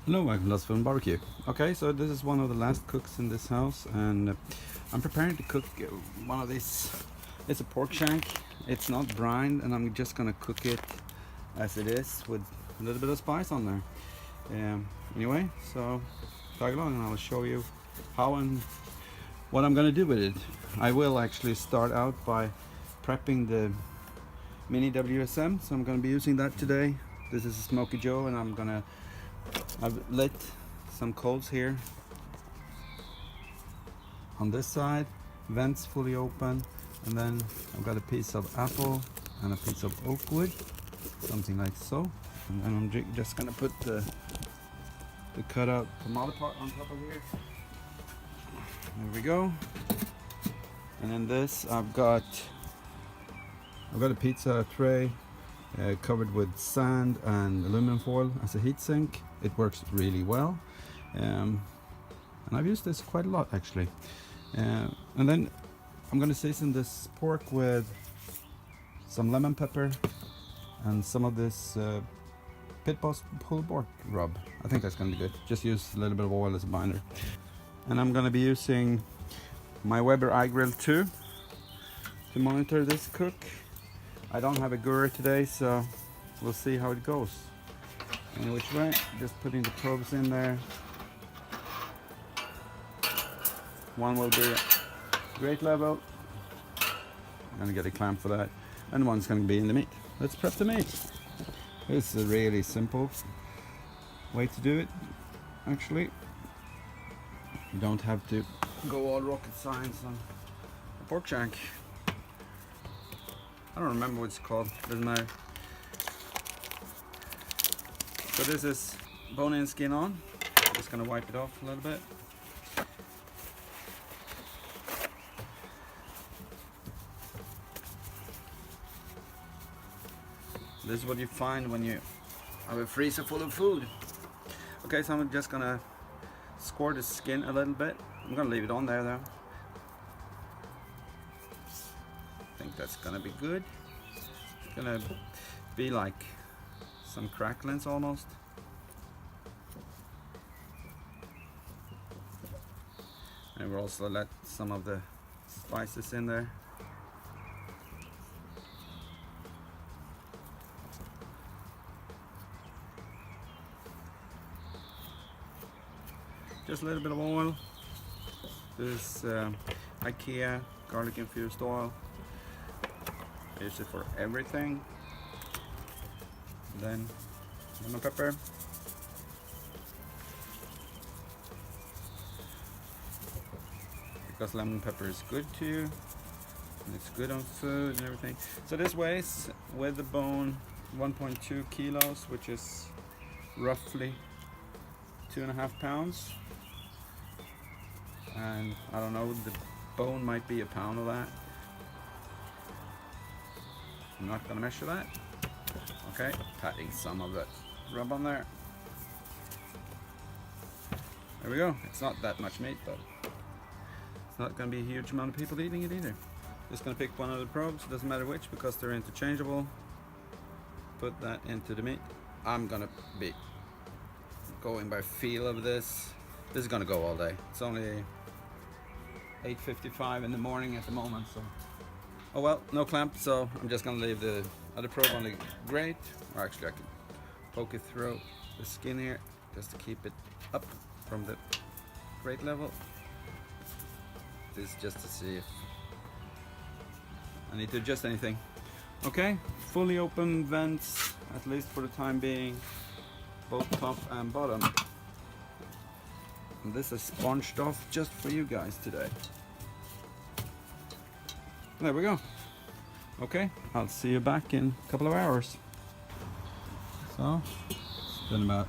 Hello, welcome to Lost Film Barbecue. Okay, so this is one of the last cooks in this house, and I'm preparing to cook one of these. It's a pork shank. It's not brined, and I'm just gonna cook it as it is with a little bit of spice on there. Anyway, so tag along, and I'll show you how and what I'm gonna do with it. I will actually start out by prepping the Mini WSM, so I'm gonna be using that today. This is a Smoky Joe, and I've lit some coals here on this side, vents fully open, and then I've got a piece of apple and a piece of oak wood, something like so. And then I'm just gonna put the cutout tomato pot on top of here. There we go. And in this I've got a pizza tray covered with sand and aluminum foil as a heat sink. It works really well, and I've used this quite a lot actually. And then I'm going to season this pork with some lemon pepper and some of this pit boss pulled pork rub. I think that's going to be good. Just use a little bit of oil as a binder. And I'm going to be using my Weber iGrill 2 to monitor this cook. I don't have a guru today, so we'll see how it goes. In which way, just putting the probes in there. One will be grate level. I'm gonna get a clamp for that, and one's gonna be in the meat. Let's prep the meat. This is a really simple way to do it. Actually, you don't have to go all rocket science on a pork shank. I don't remember what it's called, doesn't matter. So this is bone in, skin on. I'm just gonna wipe it off a little bit. This is what you find when you have a freezer full of food. Okay, so I'm just gonna score the skin a little bit. I'm gonna leave it on there though. I think that's gonna be good. It's gonna be like some cracklings almost. And we'll also let some of the spices in there. Just a little bit of oil. This IKEA garlic infused oil. I use it for everything. And then lemon pepper. Because lemon pepper is good to you, and it's good on food and everything. So this weighs with the bone 1.2 kilos, which is roughly 2.5 pounds. And I don't know, the bone might be a pound of that. I'm not gonna measure that. Okay, patting some of that rub on there. There we go. It's not that much meat, but it's not gonna be a huge amount of people eating it either. Just gonna pick one of the probes, it doesn't matter which because they're interchangeable. Put that into the meat. I'm gonna be going by feel of this. This is gonna go all day. It's only 8:55 in the morning at the moment, so oh well, no clamp, so I'm just gonna leave the other probe on the grate, or actually I can poke it through the skin here just to keep it up from the grate level. This is just to see if I need to adjust anything. Okay, fully open vents, at least for the time being, both top and bottom. And this is sponged off just for you guys today. There we go. Okay, I'll see you back in a couple of hours. So, it's been about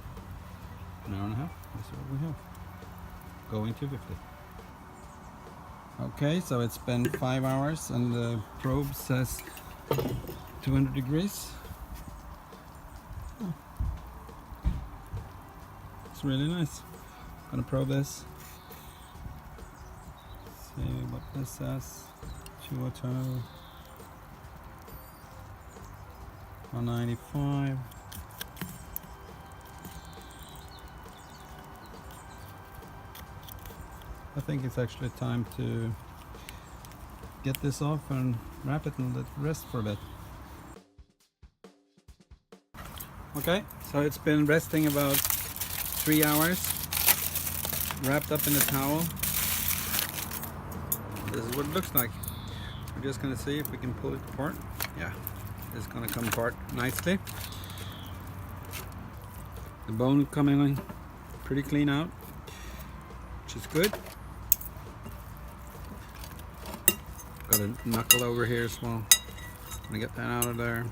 an hour and a half. That's what we have. Going to 50. Okay, so it's been 5 hours and the probe says 200 degrees. Oh. It's really nice. Gonna probe this. See what this says. 202, 195, I think it's actually time to get this off and wrap it and let it rest for a bit. Okay, so it's been resting about 3 hours, wrapped up in a towel. This is what it looks like. We're just gonna see if we can pull it apart. Yeah, it's gonna come apart nicely. The bone coming in pretty clean out, which is good. Got a knuckle over here as well. Gonna get that out of there.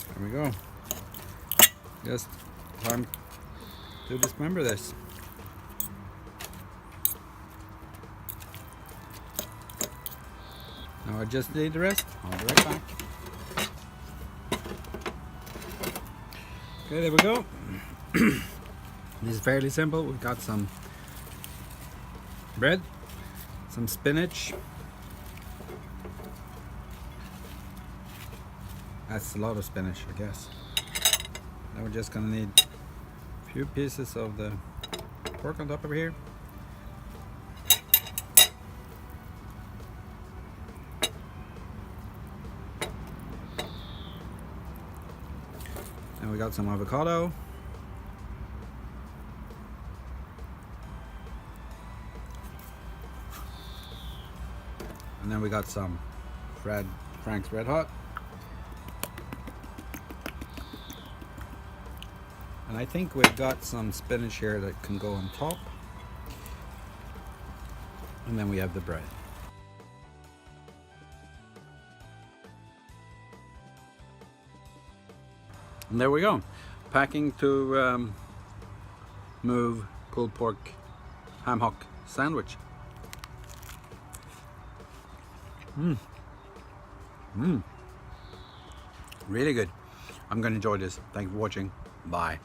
There we go. Just time to dismember this. Now I just need the rest. I'll be right back. Okay, there we go. This is fairly simple. We've got some bread, some spinach. That's a lot of spinach, I guess. Now we're just gonna need a few pieces of the pork on top of here. And we got some avocado. And then we got some Frank's Red Hot. And I think we've got some spinach here that can go on top. And then we have the bread. And there we go. Packing to move pulled pork ham hock sandwich. Really good. I'm going to enjoy this. Thank you for watching. Bye.